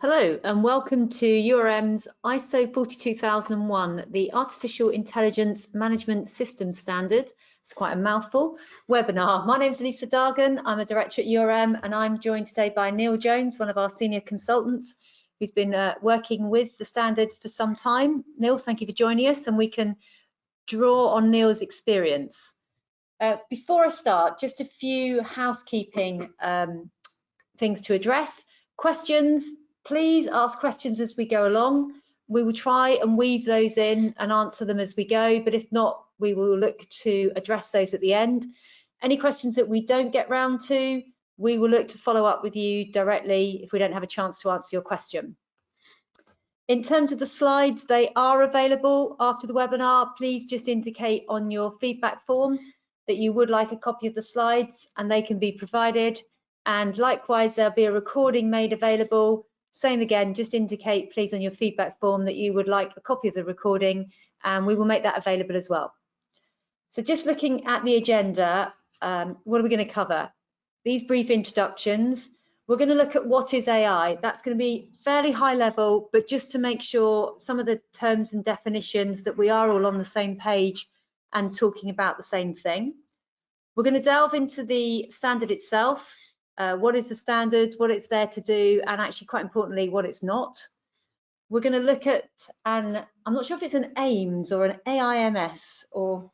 Hello and welcome to URM's ISO 42001, the Artificial Intelligence Management System Standard. It's quite a mouthful webinar. My name is Lisa Dargan. I'm a director at URM and I'm joined today by Neil Jones, one of our senior consultants who's been working with the standard for some time. Neil, thank you for joining us, and we can draw on Neil's experience. Before I start, just a few housekeeping things to address. Questions. Please ask questions as we go along. We will try and weave those in and answer them as we go, but if not, we will look to address those at the end. Any questions that we don't get round to, we will look to follow up with you directly if we don't have a chance to answer your question. In terms of the slides, they are available after the webinar. Please just indicate on your feedback form that you would like a copy of the slides and they can be provided. And likewise, there'll be a recording made available. Same again, just indicate please on your feedback form that you would like a copy of the recording, and we will make that available as well. So just looking at the agenda, what are we going to cover? These brief introductions. We're going to look at what is AI. That's going to be fairly high level, but just to make sure some of the terms and definitions that we are all on the same page and talking about the same thing. We're going to delve into the standard itself. What is the standard, what it's there to do, and actually quite importantly, what it's not. We're going to look at, and I'm not sure if it's an AIMS or an AIMS or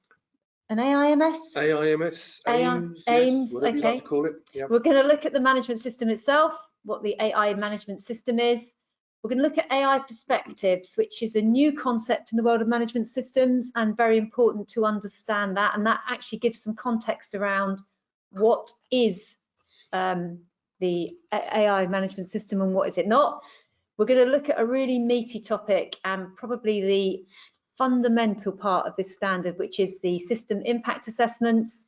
an AIMS? AIMS, AIMS, AIMS, yes, whatever you like to call it. Yep. We're going to look at the management system itself, what the AI management system is. We're going to look at AI perspectives, which is a new concept in the world of management systems and very important to understand that, and that actually gives some context around what is the AI management system and what is it not. We're going to look at a really meaty topic and probably the fundamental part of this standard, which is the system impact assessments.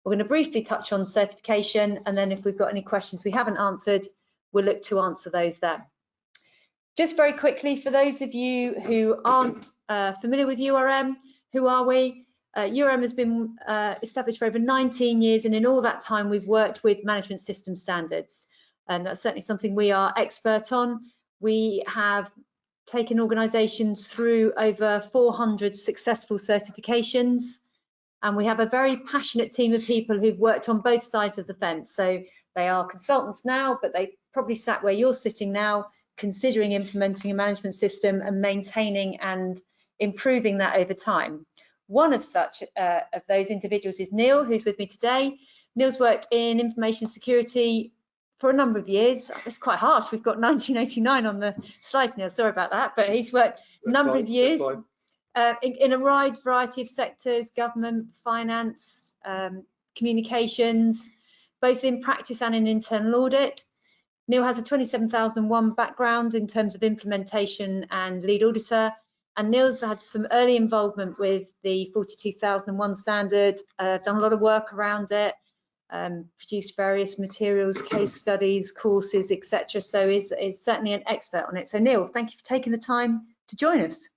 We're going to briefly touch on certification, and then if we've got any questions we haven't answered, we'll look to answer those there. Just very quickly, for those of you who aren't familiar with URM, who are we? URM has been established for over 19 years, and in all that time we've worked with management system standards, and that's certainly something we are expert on. We have taken organisations through over 400 successful certifications, and we have a very passionate team of people who've worked on both sides of the fence. So they are consultants now, but they probably sat where you're sitting now, considering implementing a management system and maintaining and improving that over time. One of such of those individuals is Neil, who's with me today. Neil's worked in information security for a number of years. It's quite harsh. We've got 1989 on the slide, Neil. Sorry about that, but he's worked a number of years in a wide variety of sectors: government, finance, communications, both in practice and in internal audit. Neil has a 27001 background in terms of implementation and lead auditor. And Neil's had some early involvement with the 42001 standard, done a lot of work around it, produced various materials, case studies, courses, etc. So is certainly an expert on it. So Neil, thank you for taking the time to join us.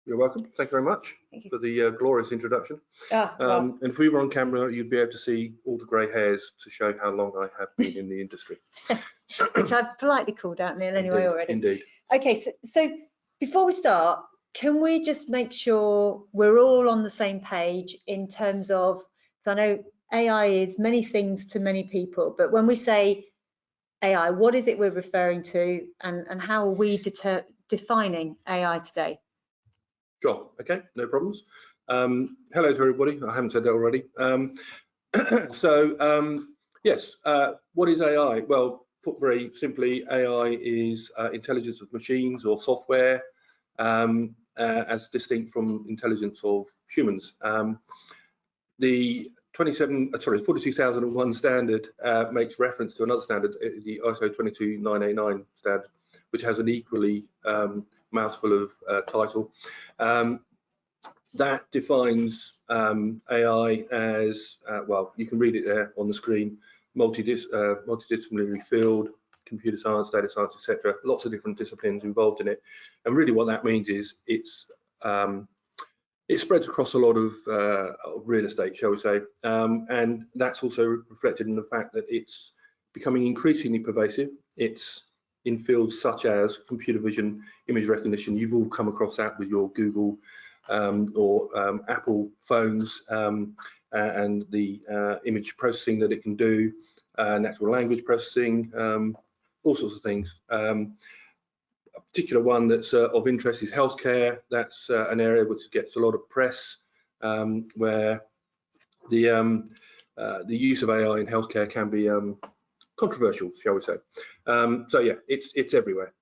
You're welcome. Thank you very much for the glorious introduction. Well. And if we were on camera, you'd be able to see all the grey hairs to show how long I have been in the industry. Which I've politely called out, Neil, anyway. Indeed, already. Indeed. Okay, so before we start, can we just make sure we're all on the same page in terms of, I know AI is many things to many people, but when we say AI, what is it we're referring to, and how are we defining AI today? Sure, okay, no problems. Hello to everybody, I haven't said that already. Yes, what is AI? Well, put very simply, AI is intelligence of machines or software, as distinct from intelligence of humans. The 42001 standard makes reference to another standard, the ISO 22989 standard, which has an equally mouthful of title. That defines AI as, well, you can read it there on the screen, multidisciplinary field, computer science, data science, etc. Lots of different disciplines involved in it. And really what that means is it spreads across a lot of real estate, shall we say. And that's also reflected in the fact that it's becoming increasingly pervasive. It's in fields such as computer vision, image recognition. You've all come across that with your Google or Apple phones, and the image processing that it can do, natural language processing, all sorts of things. A particular one that's of interest is healthcare. That's an area which gets a lot of press, where the use of AI in healthcare can be controversial, shall we say. So yeah, it's everywhere.